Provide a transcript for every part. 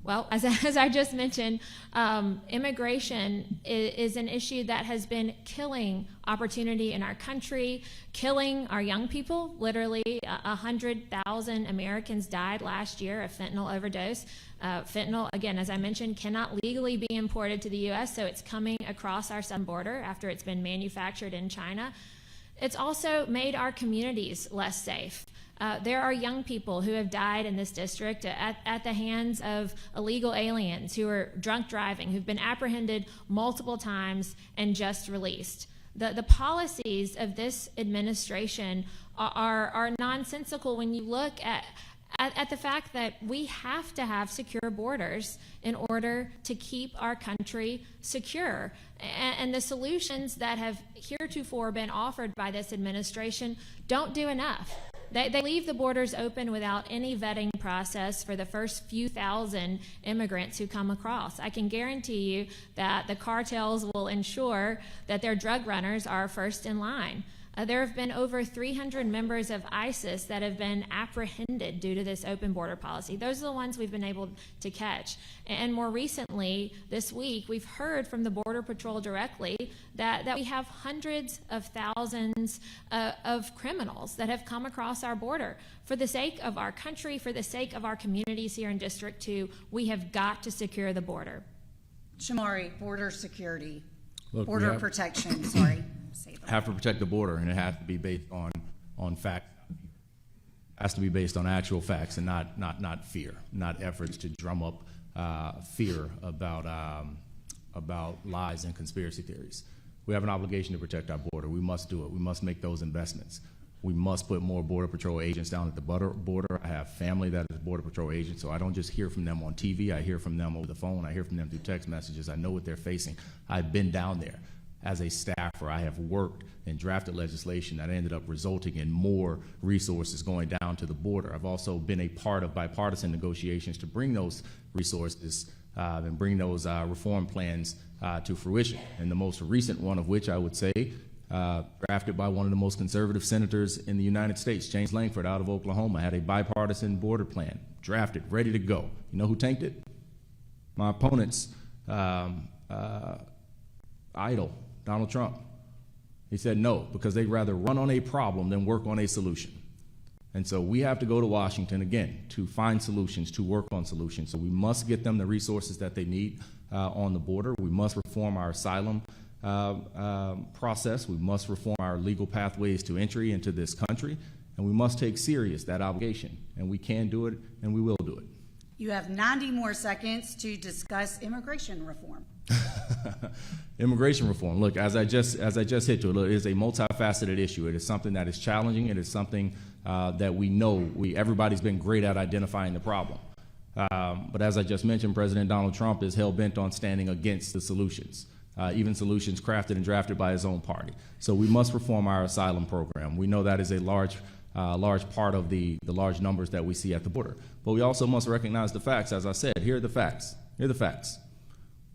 Well, as I just mentioned, immigration is an issue that has been killing opportunity in our country, killing our young people. Literally, 100,000 Americans died last year of fentanyl overdose. Fentanyl, again, as I mentioned, cannot legally be imported to the U.S., so it's coming across our southern border after it's been manufactured in China. It's also made our communities less safe. There are young people who have died in this district at the hands of illegal aliens who are drunk driving, who've been apprehended multiple times and just released. The policies of this administration are nonsensical when you look at the fact that we have to have secure borders in order to keep our country secure. And the solutions that have heretofore been offered by this administration don't do enough. They leave the borders open without any vetting process for the first few thousand immigrants who come across. I can guarantee you that the cartels will ensure that their drug runners are first in line. There have been over 300 members of ISIS that have been apprehended due to this open border policy. Those are the ones we've been able to catch. And more recently, this week, we've heard from the Border Patrol directly that we have hundreds of thousands of criminals that have come across our border. For the sake of our country, for the sake of our communities here in District 2, we have got to secure the border. Shamari, border security, Look, border protection, sorry. Have to protect the border, and it has to be based on facts. It has to be based on actual facts and not fear, not efforts to drum up fear about lies and conspiracy theories. We have an obligation to protect our border. We must do it. We must make those investments. We must put more Border Patrol agents down at the border. I have family that is Border Patrol agents, so I don't just hear from them on TV. I hear from them over the phone. I hear from them through text messages. I know what they're facing. I've been down there. As a staffer, I have worked and drafted legislation that ended up resulting in more resources going down to the border. I've also been a part of bipartisan negotiations to bring those resources and bring those reform plans to fruition. And the most recent one of which I would say, drafted by one of the most conservative senators in the United States, James Lankford out of Oklahoma, had a bipartisan border plan, drafted, ready to go. You know who tanked it? My opponent's idol, Donald Trump. He said no, because they'd rather run on a problem than work on a solution. And so we have to go to Washington, again, to find solutions, to work on solutions. So we must get them the resources that they need on the border. We must reform our asylum process. We must reform our legal pathways to entry into this country. And we must take serious that obligation. And we can do it, and we will do it. You have 90 more seconds to discuss immigration reform. Immigration reform. Look, as I just hit to it is a multifaceted issue. It is something that is challenging. It is something that we know everybody's been great at identifying the problem. But as I just mentioned, President Donald Trump is hell-bent on standing against the solutions, even solutions crafted and drafted by his own party. So we must reform our asylum program. We know that is a large part of the large numbers that we see at the border. But we also must recognize the facts. As I said, here are the facts. Here are the facts.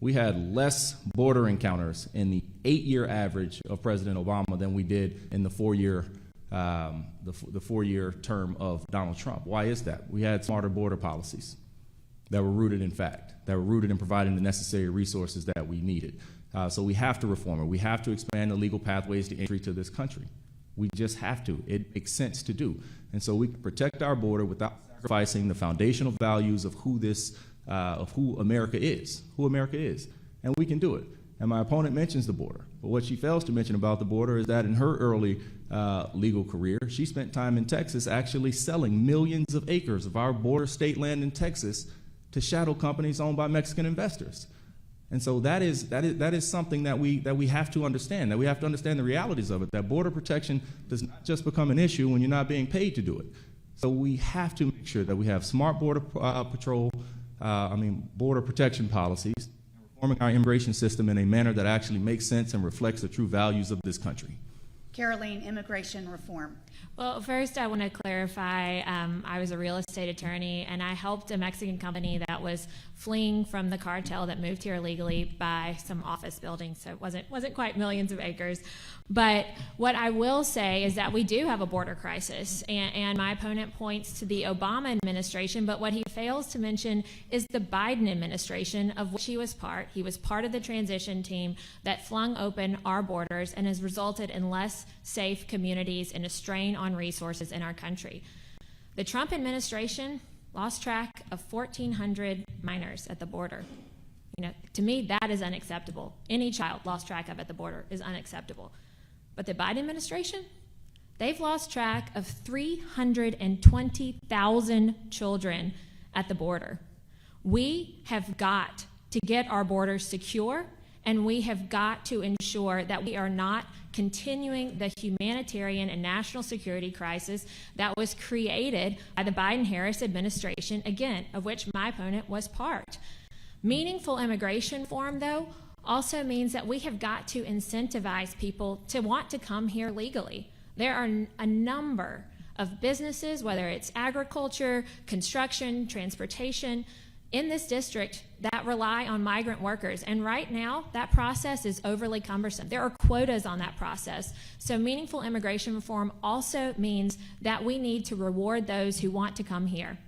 We had less border encounters in the 8-year average of President Obama than we did in the four-year term of Donald Trump. Why is that? We had smarter border policies that were rooted in fact, that were rooted in providing the necessary resources that we needed. So we have to reform it. We have to expand the legal pathways to entry to this country. We just have to. It makes sense to do. And so we can protect our border without sacrificing the foundational values of who America is, and we can do it. And my opponent mentions the border, but what she fails to mention about the border is that in her early legal career, she spent time in Texas actually selling millions of acres of our border state land in Texas to shadow companies owned by Mexican investors. And so that is something that we have to understand, that we have to understand the realities of it, that border protection does not just become an issue when you're not being paid to do it. So we have to make sure that we have smart border border protection policies, and reforming our immigration system in a manner that actually makes sense and reflects the true values of this country. Caroline, immigration reform. Well, first I want to clarify, I was a real estate attorney and I helped a Mexican company that was fleeing from the cartel that moved here illegally buy some office buildings, so it wasn't quite millions of acres. But what I will say is that we do have a border crisis, and my opponent points to the Obama administration, but what he fails to mention is the Biden administration, of which he was part. He was part of the transition team that flung open our borders and has resulted in less safe communities and a strain on resources in our country. The Trump administration lost track of 1,400 minors at the border. You know, to me, that is unacceptable. Any child lost track of at the border is unacceptable. But the Biden administration, they've lost track of 320,000 children at the border. We have got to get our borders secure, and we have got to ensure that we are not continuing the humanitarian and national security crisis that was created by the Biden-Harris administration, again, of which my opponent was part. Meaningful immigration reform, though, also means that we have got to incentivize people to want to come here legally. There are a number of businesses, whether it's agriculture, construction, transportation, in this district that rely on migrant workers. And right now, that process is overly cumbersome. There are quotas on that process. So meaningful immigration reform also means that we need to reward those who want to come here.